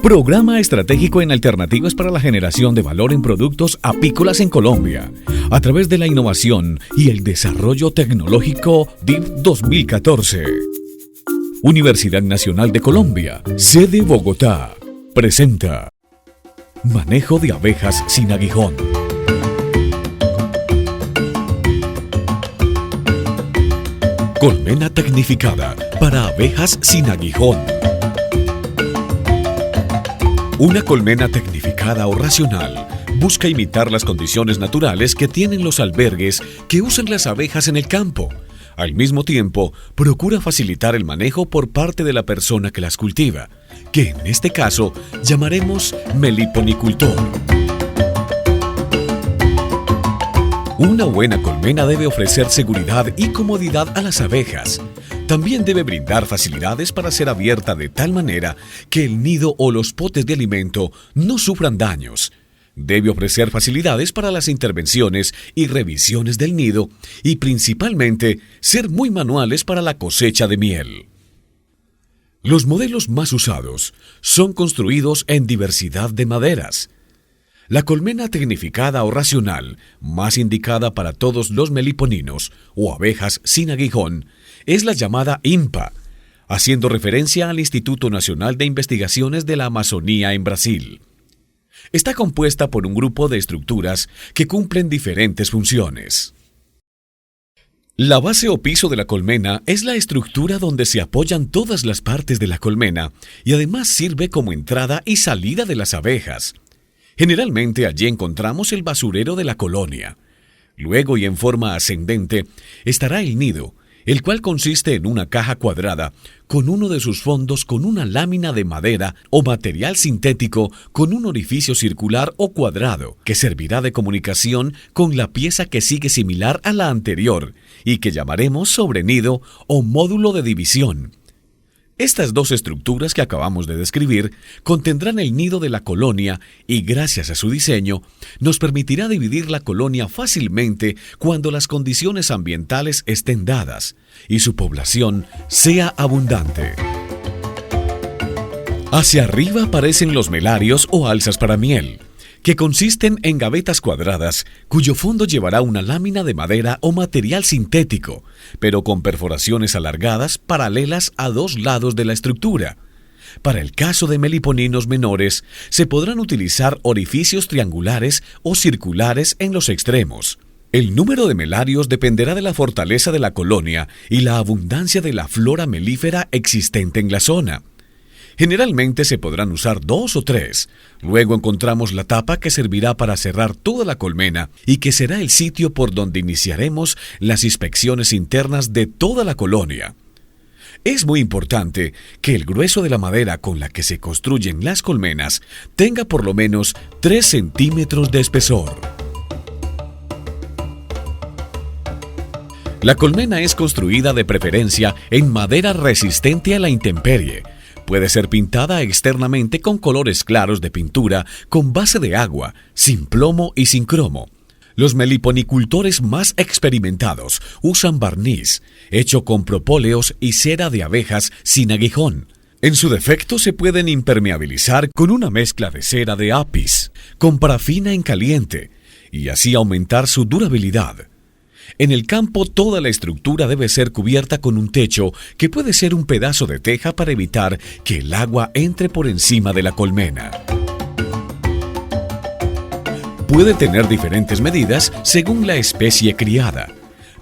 Programa estratégico en alternativas para la generación de valor en productos apícolas en Colombia, a través de la innovación y el desarrollo tecnológico DIV 2014. Universidad Nacional de Colombia, sede Bogotá, presenta Manejo de abejas sin aguijón. Colmena tecnificada para abejas sin aguijón. Una colmena tecnificada o racional busca imitar las condiciones naturales que tienen los albergues que usan las abejas en el campo. Al mismo tiempo, procura facilitar el manejo por parte de la persona que las cultiva, que en este caso llamaremos meliponicultor. Una buena colmena debe ofrecer seguridad y comodidad a las abejas. También debe brindar facilidades para ser abierta de tal manera que el nido o los potes de alimento no sufran daños. Debe ofrecer facilidades para las intervenciones y revisiones del nido y principalmente ser muy manuales para la cosecha de miel. Los modelos más usados son construidos en diversidad de maderas. La colmena tecnificada o racional, más indicada para todos los meliponinos o abejas sin aguijón, es la llamada INPA, haciendo referencia al Instituto Nacional de Investigaciones de la Amazonía en Brasil. Está compuesta por un grupo de estructuras que cumplen diferentes funciones. La base o piso de la colmena es la estructura donde se apoyan todas las partes de la colmena y además sirve como entrada y salida de las abejas. Generalmente allí encontramos el basurero de la colonia. Luego y en forma ascendente estará el nido, el cual consiste en una caja cuadrada con uno de sus fondos con una lámina de madera o material sintético con un orificio circular o cuadrado que servirá de comunicación con la pieza que sigue similar a la anterior y que llamaremos sobrenido o módulo de división. Estas dos estructuras que acabamos de describir contendrán el nido de la colonia y gracias a su diseño nos permitirá dividir la colonia fácilmente cuando las condiciones ambientales estén dadas y su población sea abundante. Hacia arriba aparecen los melarios o alzas para miel, que consisten en gavetas cuadradas cuyo fondo llevará una lámina de madera o material sintético, pero con perforaciones alargadas paralelas a dos lados de la estructura. Para el caso de meliponinos menores, se podrán utilizar orificios triangulares o circulares en los extremos. El número de melarios dependerá de la fortaleza de la colonia y la abundancia de la flora melífera existente en la zona. Generalmente se podrán usar 2 o 3. Luego encontramos la tapa que servirá para cerrar toda la colmena y que será el sitio por donde iniciaremos las inspecciones internas de toda la colonia. Es muy importante que el grueso de la madera con la que se construyen las colmenas tenga por lo menos 3 centímetros de espesor. La colmena es construida de preferencia en madera resistente a la intemperie. Puede ser pintada externamente con colores claros de pintura con base de agua, sin plomo y sin cromo. Los meliponicultores más experimentados usan barniz, hecho con propóleos y cera de abejas sin aguijón. En su defecto se pueden impermeabilizar con una mezcla de cera de apis, con parafina en caliente, y así aumentar su durabilidad. En el campo toda la estructura debe ser cubierta con un techo que puede ser un pedazo de teja para evitar que el agua entre por encima de la colmena. Puede tener diferentes medidas según la especie criada,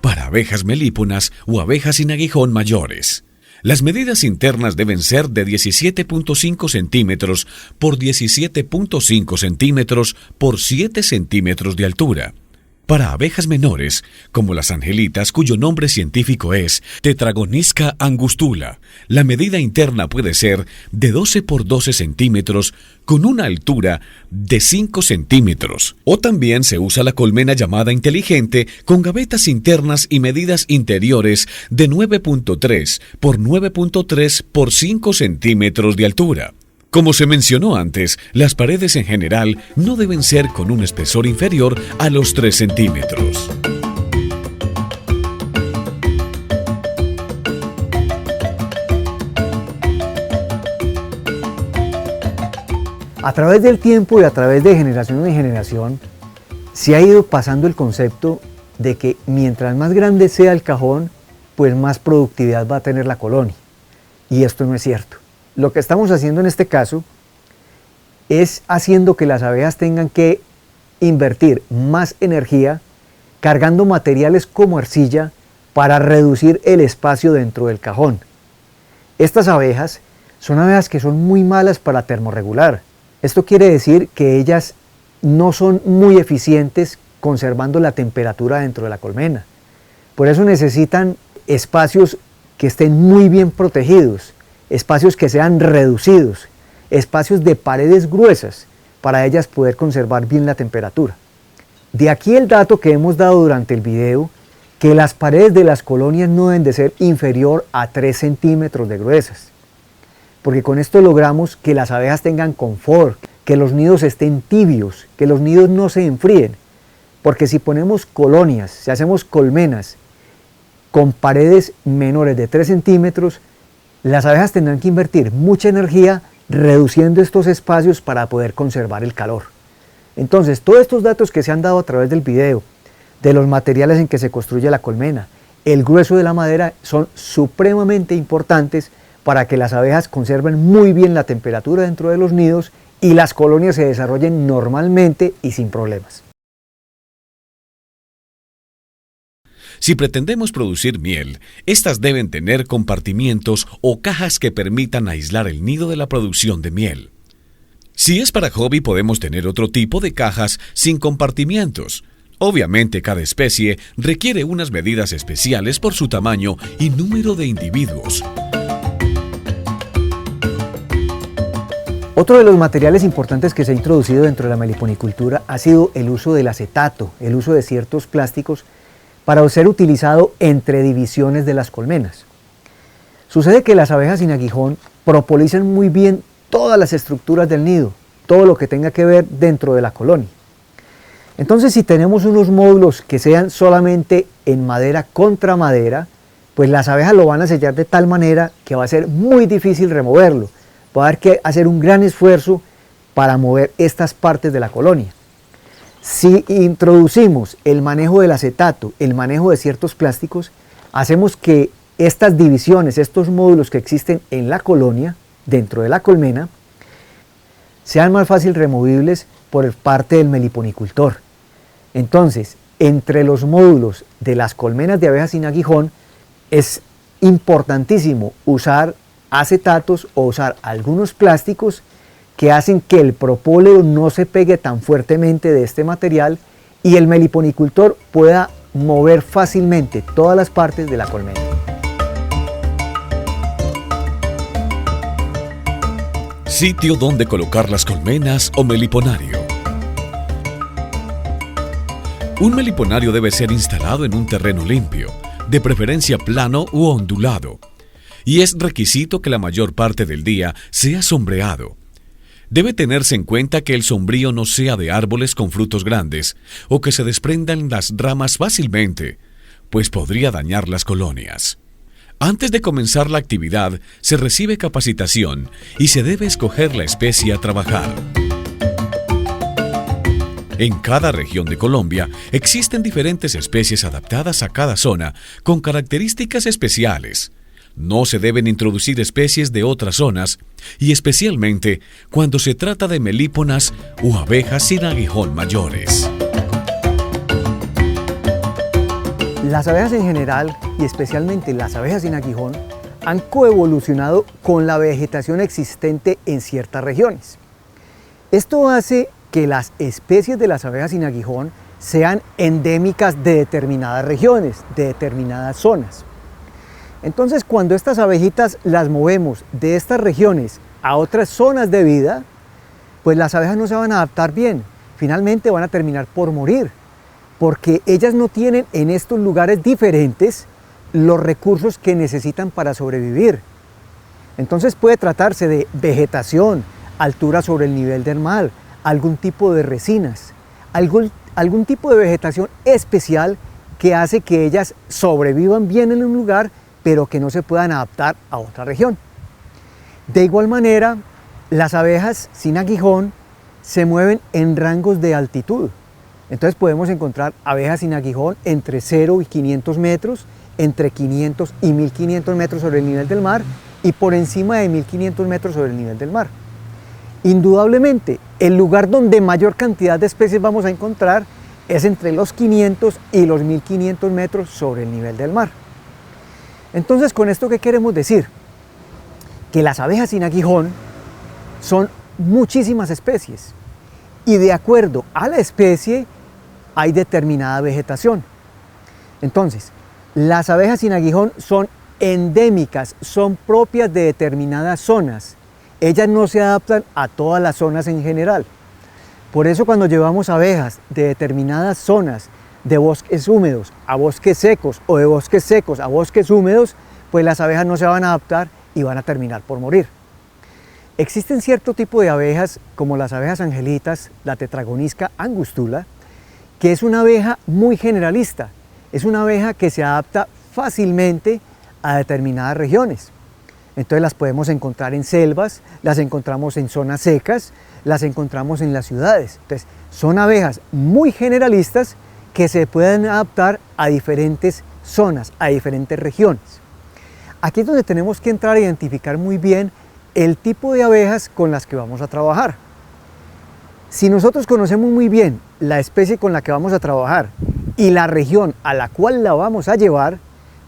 para abejas melíponas o abejas sin aguijón mayores. Las medidas internas deben ser de 17.5 centímetros por 17.5 centímetros por 7 centímetros de altura. Para abejas menores, como las angelitas, cuyo nombre científico es Tetragonisca angustula, la medida interna puede ser de 12 por 12 centímetros con una altura de 5 centímetros. O también se usa la colmena llamada inteligente con gavetas internas y medidas interiores de 9.3 por 9.3 por 5 centímetros de altura. Como se mencionó antes, las paredes en general no deben ser con un espesor inferior a los 3 centímetros. A través del tiempo y a través de generación en generación, se ha ido pasando el concepto de que mientras más grande sea el cajón, pues más productividad va a tener la colonia. Y esto no es cierto. Lo que estamos haciendo en este caso es haciendo que las abejas tengan que invertir más energía cargando materiales como arcilla para reducir el espacio dentro del cajón. Estas abejas son abejas que son muy malas para termorregular. Esto quiere decir que ellas no son muy eficientes conservando la temperatura dentro de la colmena. Por eso necesitan espacios que estén muy bien protegidos, espacios que sean reducidos, espacios de paredes gruesas para ellas poder conservar bien la temperatura. De aquí el dato que hemos dado durante el video, que las paredes de las colonias no deben de ser inferior a 3 centímetros de gruesas, porque con esto logramos que las abejas tengan confort, que los nidos estén tibios, que los nidos no se enfríen, porque si ponemos colonias, si hacemos colmenas con paredes menores de 3 centímetros, las abejas tendrán que invertir mucha energía reduciendo estos espacios para poder conservar el calor. Entonces, todos estos datos que se han dado a través del video, de los materiales en que se construye la colmena, el grueso de la madera, son supremamente importantes para que las abejas conserven muy bien la temperatura dentro de los nidos y las colonias se desarrollen normalmente y sin problemas. Si pretendemos producir miel, estas deben tener compartimientos o cajas que permitan aislar el nido de la producción de miel. Si es para hobby, podemos tener otro tipo de cajas sin compartimientos. Obviamente, cada especie requiere unas medidas especiales por su tamaño y número de individuos. Otro de los materiales importantes que se ha introducido dentro de la meliponicultura ha sido el uso del acetato, el uso de ciertos plásticos para ser utilizado entre divisiones de las colmenas. Sucede que las abejas sin aguijón propolinizan muy bien todas las estructuras del nido, todo lo que tenga que ver dentro de la colonia. Entonces, si tenemos unos módulos que sean solamente en madera contra madera, pues las abejas lo van a sellar de tal manera que va a ser muy difícil removerlo. Va a haber que hacer un gran esfuerzo para mover estas partes de la colonia. Si introducimos el manejo del acetato, el manejo de ciertos plásticos, hacemos que estas divisiones, estos módulos que existen en la colonia, dentro de la colmena, sean más fácil removibles por parte del meliponicultor. Entonces, entre los módulos de las colmenas de abejas sin aguijón, es importantísimo usar acetatos o usar algunos plásticos que hacen que el propóleo no se pegue tan fuertemente de este material y el meliponicultor pueda mover fácilmente todas las partes de la colmena. Sitio donde colocar las colmenas o meliponario. Un meliponario debe ser instalado en un terreno limpio, de preferencia plano u ondulado, y es requisito que la mayor parte del día sea sombreado. Debe tenerse en cuenta que el sombrío no sea de árboles con frutos grandes o que se desprendan las ramas fácilmente, pues podría dañar las colonias. Antes de comenzar la actividad, se recibe capacitación y se debe escoger la especie a trabajar. En cada región de Colombia existen diferentes especies adaptadas a cada zona con características especiales. No se deben introducir especies de otras zonas y especialmente cuando se trata de melíponas o abejas sin aguijón mayores. Las abejas en general y especialmente las abejas sin aguijón han coevolucionado con la vegetación existente en ciertas regiones. Esto hace que las especies de las abejas sin aguijón sean endémicas de determinadas regiones, de determinadas zonas. Entonces, cuando estas abejitas las movemos de estas regiones a otras zonas de vida, pues las abejas no se van a adaptar bien. Finalmente van a terminar por morir, porque ellas no tienen en estos lugares diferentes los recursos que necesitan para sobrevivir. Entonces puede tratarse de vegetación, altura sobre el nivel del mar, algún tipo de resinas, algún tipo de vegetación especial que hace que ellas sobrevivan bien en un lugar, pero que no se puedan adaptar a otra región. De igual manera, Las abejas sin aguijón se mueven en rangos de altitud. Entonces podemos encontrar abejas sin aguijón entre 0 y 500 metros, entre 500 y 1500 metros sobre el nivel del mar y por encima de 1500 metros sobre el nivel del mar. Indudablemente, el lugar donde mayor cantidad de especies vamos a encontrar es entre los 500 y los 1500 metros sobre el nivel del mar. Entonces, ¿con esto qué queremos decir? Que las abejas sin aguijón son muchísimas especies y de acuerdo a la especie hay determinada vegetación. Entonces, las abejas sin aguijón son endémicas, son propias de determinadas zonas. Ellas no se adaptan a todas las zonas en general. Por eso cuando llevamos abejas de determinadas zonas de bosques húmedos a bosques secos o de bosques secos a bosques húmedos, pues las abejas no se van a adaptar y van a terminar por morir. Existen cierto tipo de abejas como las abejas angelitas, la Tetragonisca angustula, que es una abeja muy generalista. Es una abeja que se adapta fácilmente a determinadas regiones. Entonces las podemos encontrar en selvas, las encontramos en zonas secas, las encontramos en las ciudades. Entonces son abejas muy generalistas que se pueden adaptar a diferentes zonas, a diferentes regiones. Aquí es donde tenemos que entrar a identificar muy bien el tipo de abejas con las que vamos a trabajar. Si nosotros conocemos muy bien la especie con la que vamos a trabajar y la región a la cual la vamos a llevar,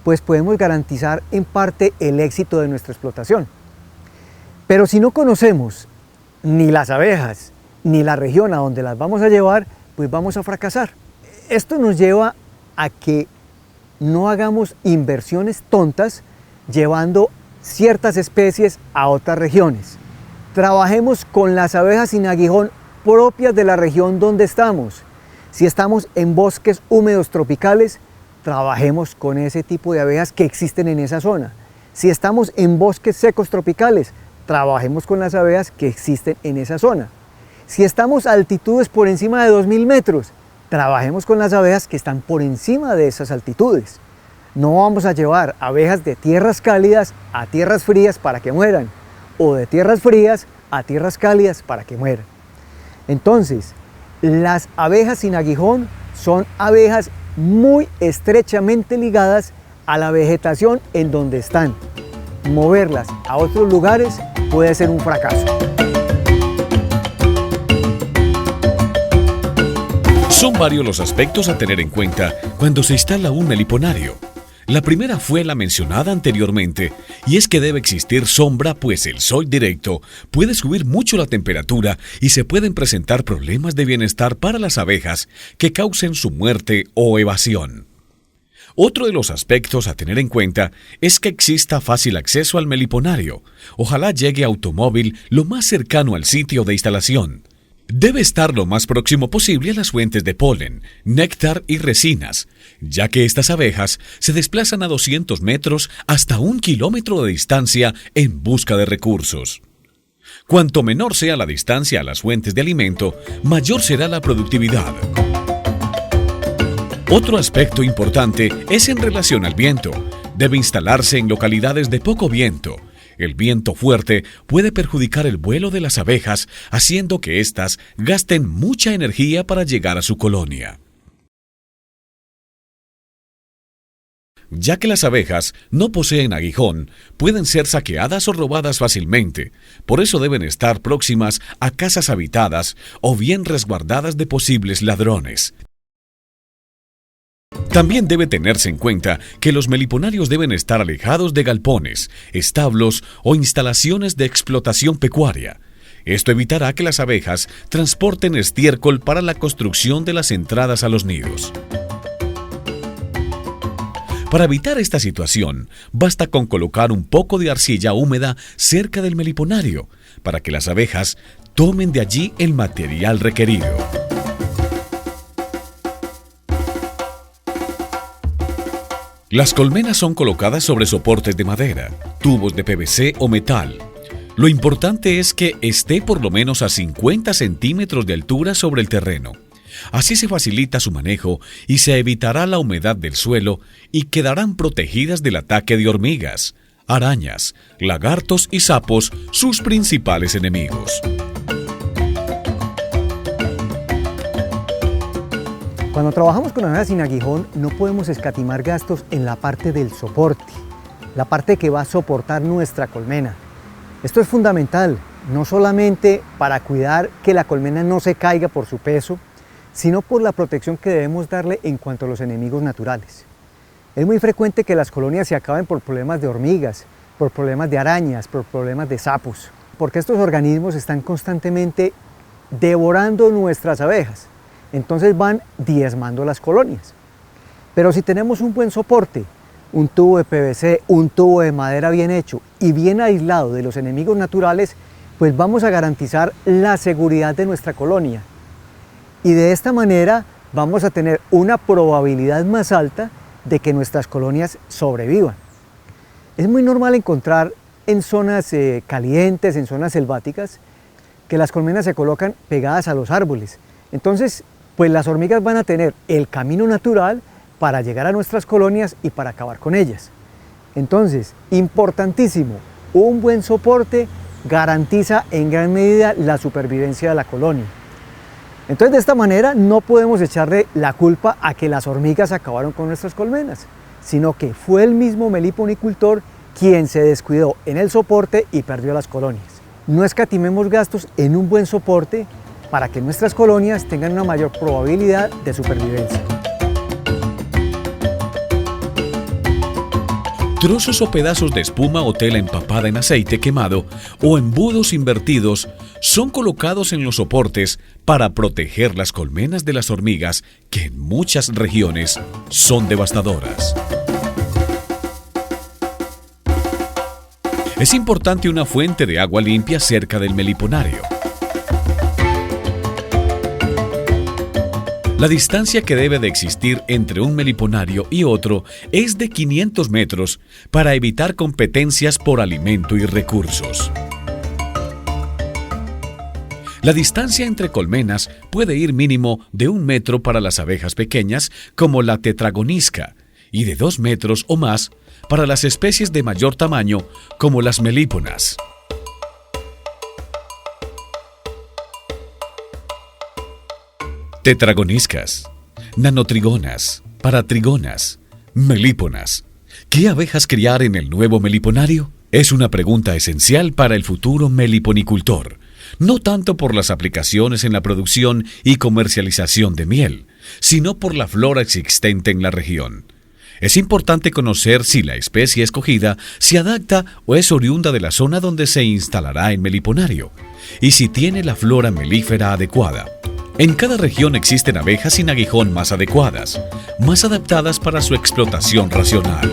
pues podemos garantizar en parte el éxito de nuestra explotación. Pero si no conocemos ni las abejas ni la región a donde las vamos a llevar, pues vamos a fracasar. Esto nos lleva a que no hagamos inversiones tontas llevando ciertas especies a otras regiones. Trabajemos con las abejas sin aguijón propias de la región donde estamos. Si estamos en bosques húmedos tropicales, trabajemos con ese tipo de abejas que existen en esa zona. Si estamos en bosques secos tropicales, trabajemos con las abejas que existen en esa zona. Si estamos a altitudes por encima de 2000 metros, trabajemos con las abejas que están por encima de esas altitudes. No vamos a llevar abejas de tierras cálidas a tierras frías para que mueran, o de tierras frías a tierras cálidas para que mueran. Entonces, las abejas sin aguijón son abejas muy estrechamente ligadas a la vegetación en donde están. Moverlas a otros lugares puede ser un fracaso. Son varios los aspectos a tener en cuenta cuando se instala un meliponario. La primera fue la mencionada anteriormente, y es que debe existir sombra, pues el sol directo puede subir mucho la temperatura y se pueden presentar problemas de bienestar para las abejas que causen su muerte o evasión. Otro de los aspectos a tener en cuenta es que exista fácil acceso al meliponario. Ojalá llegue automóvil lo más cercano al sitio de instalación. Debe estar lo más próximo posible a las fuentes de polen, néctar y resinas, ya que estas abejas se desplazan a 200 metros hasta 1 kilómetro de distancia en busca de recursos. Cuanto menor sea la distancia a las fuentes de alimento, mayor será la productividad. Otro aspecto importante es en relación al viento. Debe instalarse en localidades de poco viento. El viento fuerte puede perjudicar el vuelo de las abejas, haciendo que éstas gasten mucha energía para llegar a su colonia. Ya que las abejas no poseen aguijón, pueden ser saqueadas o robadas fácilmente. Por eso deben estar próximas a casas habitadas o bien resguardadas de posibles ladrones. También debe tenerse en cuenta que los meliponarios deben estar alejados de galpones, establos o instalaciones de explotación pecuaria. Esto evitará que las abejas transporten estiércol para la construcción de las entradas a los nidos. Para evitar esta situación, basta con colocar un poco de arcilla húmeda cerca del meliponario, para que las abejas tomen de allí el material requerido. Las colmenas son colocadas sobre soportes de madera, tubos de PVC o metal. Lo importante es que esté por lo menos a 50 centímetros de altura sobre el terreno. Así se facilita su manejo y se evitará la humedad del suelo y quedarán protegidas del ataque de hormigas, arañas, lagartos y sapos sus principales enemigos. Cuando trabajamos con abejas sin aguijón no podemos escatimar gastos en la parte del soporte, la parte que va a soportar nuestra colmena. Esto es fundamental, no solamente para cuidar que la colmena no se caiga por su peso, sino por la protección que debemos darle en cuanto a los enemigos naturales. Es muy frecuente que las colonias se acaben por problemas de hormigas, por problemas de arañas, por problemas de sapos, porque estos organismos están constantemente devorando nuestras abejas. Entonces van diezmando las colonias. Pero si tenemos un buen soporte, un tubo de PVC, un tubo de madera bien hecho y bien aislado de los enemigos naturales, pues vamos a garantizar la seguridad de nuestra colonia. Y de esta manera vamos a tener una probabilidad más alta de que nuestras colonias sobrevivan. Es muy normal encontrar en zonas calientes, en zonas selváticas, que las colmenas se colocan pegadas a los árboles. Entonces, pues las hormigas van a tener el camino natural para llegar a nuestras colonias y para acabar con ellas. Entonces, importantísimo, un buen soporte garantiza en gran medida la supervivencia de la colonia. Entonces, de esta manera no podemos echarle la culpa a que las hormigas acabaron con nuestras colmenas, sino que fue el mismo meliponicultor quien se descuidó en el soporte y perdió las colonias. No escatimemos gastos en un buen soporte para que nuestras colonias tengan una mayor probabilidad de supervivencia. Trozos o pedazos de espuma o tela empapada en aceite quemado o embudos invertidos son colocados en los soportes para proteger las colmenas de las hormigas, que en muchas regiones son devastadoras. Es importante una fuente de agua limpia cerca del meliponario. La distancia que debe de existir entre un meliponario y otro es de 500 metros para evitar competencias por alimento y recursos. La distancia entre colmenas puede ir mínimo de 1 metro para las abejas pequeñas como la tetragonisca y de 2 metros o más para las especies de mayor tamaño como las melíponas. Tetragoniscas, nanotrigonas, paratrigonas, melíponas. ¿Qué abejas criar en el nuevo meliponario? Es una pregunta esencial para el futuro meliponicultor, no tanto por las aplicaciones en la producción y comercialización de miel, sino por la flora existente en la región. Es importante conocer si la especie escogida se adapta o es oriunda de la zona donde se instalará el meliponario, y si tiene la flora melífera adecuada. En cada región existen abejas sin aguijón más adecuadas, más adaptadas para su explotación racional.